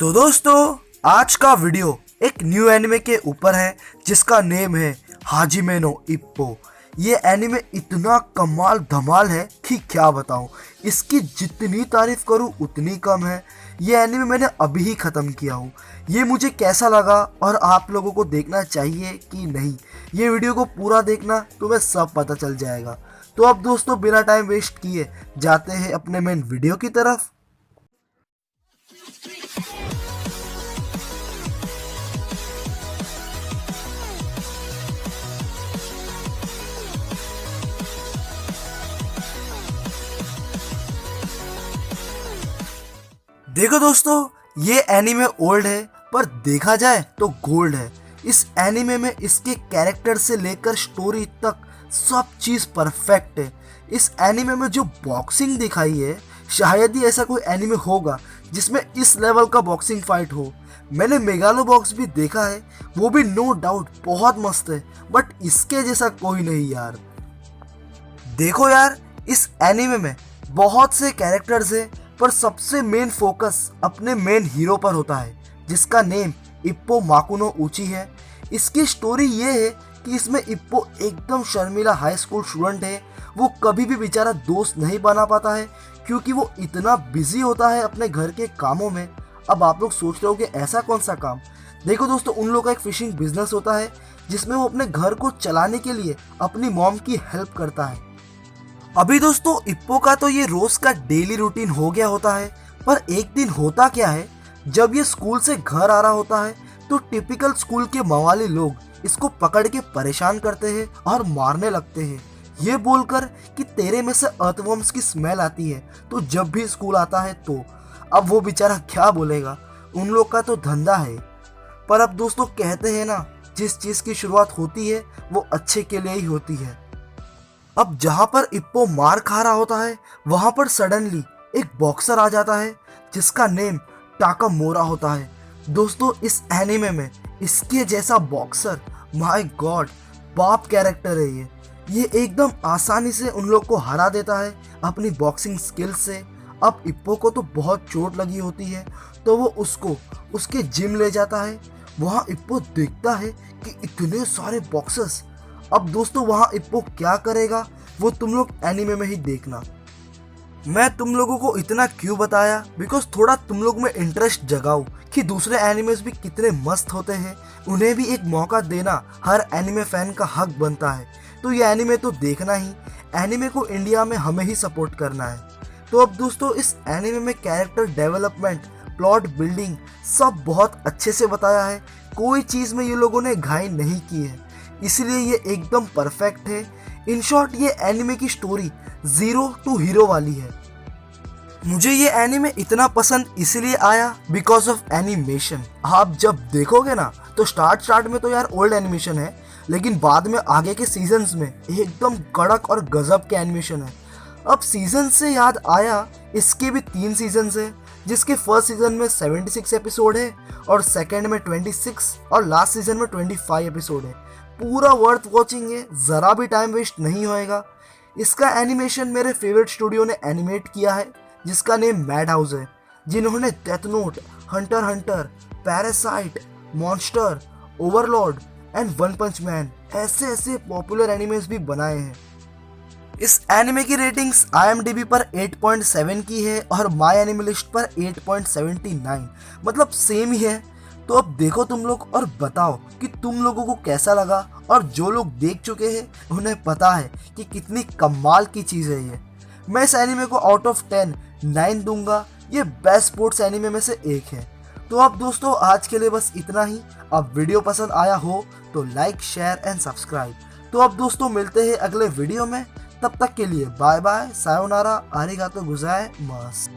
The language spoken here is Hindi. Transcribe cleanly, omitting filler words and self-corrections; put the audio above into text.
तो दोस्तों आज का वीडियो एक न्यू एनिमे के ऊपर है जिसका नेम है हाजिमे नो इप्पो। ये एनिमे इतना कमाल धमाल है कि क्या बताऊं। इसकी जितनी तारीफ करूं उतनी कम है। ये एनिमे मैंने अभी ही ख़त्म किया हूं। ये मुझे कैसा लगा और आप लोगों को देखना चाहिए कि नहीं, ये वीडियो को पूरा देखना, तुम्हें सब पता चल जाएगा। तो अब दोस्तों बिना टाइम वेस्ट किए जाते हैं अपने मेन वीडियो की तरफ। देखो दोस्तों, ये एनीमे ओल्ड है पर देखा जाए तो गोल्ड है। इस एनीमे में इसके कैरेक्टर से लेकर स्टोरी तक सब चीज़ परफेक्ट है। इस एनीमे में जो बॉक्सिंग दिखाई है, शायद ही ऐसा कोई एनीमे होगा जिसमें इस लेवल का बॉक्सिंग फाइट हो। मैंने मेगालो बॉक्स भी देखा है, वो भी नो डाउट बहुत मस्त है, बट इसके जैसा कोई नहीं यार। देखो यार, इस एनीमे में बहुत से कैरेक्टर्स हैं पर सबसे मेन फोकस अपने मेन हीरो पर होता है जिसका नेम इप्पो माकुनो उची है। इसकी स्टोरी ये है कि इसमें इप्पो एकदम शर्मीला हाई स्कूल स्टूडेंट है। वो कभी भी बेचारा दोस्त नहीं बना पाता है क्योंकि वो इतना बिजी होता है अपने घर के कामों में। अब आप लोग सोच रहे हो कि ऐसा कौन सा काम। देखो दोस्तों, उन लोगों का एक फिशिंग बिजनेस होता है जिसमें वो अपने घर को चलाने के लिए अपनी मॉम की हेल्प करता है। अभी दोस्तों इप्पो का तो ये रोज का डेली रूटीन हो गया होता है, पर एक दिन होता क्या है, जब ये स्कूल से घर आ रहा होता है तो टिपिकल स्कूल के मवाली लोग इसको पकड़ के परेशान करते हैं और मारने लगते हैं, ये बोलकर कि तेरे में से अर्थवर्म्स की स्मेल आती है तो जब भी स्कूल आता है तो। अब वो बेचारा क्या बोलेगा, उन लोग का तो धंधा है। पर अब दोस्तों कहते हैं ना, जिस चीज़ की शुरुआत होती है वो अच्छे के लिए ही होती है। अब जहाँ पर इप्पो मार खा रहा होता है वहाँ पर सडनली एक बॉक्सर आ जाता है जिसका नेम टाकामोरा होता है। दोस्तों इस एनीमे में इसके जैसा बॉक्सर, माय गॉड, बाप कैरेक्टर है ये एकदम आसानी से उन लोग को हरा देता है अपनी बॉक्सिंग स्किल से। अब इप्पो को तो बहुत चोट लगी होती है तो वो उसको उसके जिम ले जाता है। वहाँ इप्पो देखता है कि इतने सारे बॉक्सर्स। अब दोस्तों वहाँ इप्पो क्या करेगा वो तुम लोग एनीमे में ही देखना। मैं तुम लोगों को इतना क्यों बताया, बिकॉज थोड़ा तुम लोग में इंटरेस्ट जगाओ कि दूसरे एनिमेस भी कितने मस्त होते हैं, उन्हें भी एक मौका देना हर एनिमे फैन का हक बनता है। तो ये एनिमे तो देखना ही, एनिमे को इंडिया में हमें ही सपोर्ट करना है। तो अब दोस्तों इस एनिमे में कैरेक्टर डेवलपमेंट, प्लॉट बिल्डिंग सब बहुत अच्छे से बताया है। कोई चीज़ में ये लोगों ने घाई नहीं की है, इसलिए ये एकदम परफेक्ट है। इन शॉर्ट ये एनिमे की स्टोरी जीरो टू हीरो वाली है। मुझे ये एनिमे इतना पसंद इसलिए आया बिकॉज ऑफ एनिमेशन। आप जब देखोगे ना तो स्टार्ट में तो यार ओल्ड एनिमेशन है, लेकिन बाद में आगे के सीजन्स में एकदम कड़क और गजब के एनिमेशन है। अब सीजन से याद आया, इसके भी 3 सीजन्स है, जिसके फर्स्ट सीजन में 76 एपिसोड है और सेकेंड में 26 और लास्ट सीजन में 25 एपिसोड है। पूरा वर्थ वॉचिंग है, ज़रा भी टाइम वेस्ट नहीं होएगा। इसका एनिमेशन मेरे फेवरेट स्टूडियो ने एनिमेट किया है जिसका नेम मैड हाउस है, जिन्होंने Death Note, Hunter Hunter, Parasite, Monster, Overlord and One Punch Man ऐसे पॉपुलर एनिमेस भी बनाए हैं। इस एनिमे की रेटिंग्स IMDb पर 8.7 की है और माई एनिमे लिस्ट पर 8.79, मतलब सेम ही है। तो अब देखो तुम लोग और बताओ कि तुम लोगों को कैसा लगा, और जो लोग देख चुके हैं उन्हें पता है कि कितनी कमाल की चीज़ है ये। मैं इस एनिमे को आउट ऑफ 10 9 दूंगा। ये बेस्ट स्पोर्ट्स एनिमे में से एक है। तो अब दोस्तों आज के लिए बस इतना ही। अब वीडियो पसंद आया हो तो लाइक, शेयर एंड सब्सक्राइब। तो अब दोस्तों मिलते हैं अगले वीडियो में, तब तक के लिए बाय बाय, सायोनारा, आरिगातो गोजाइमासु।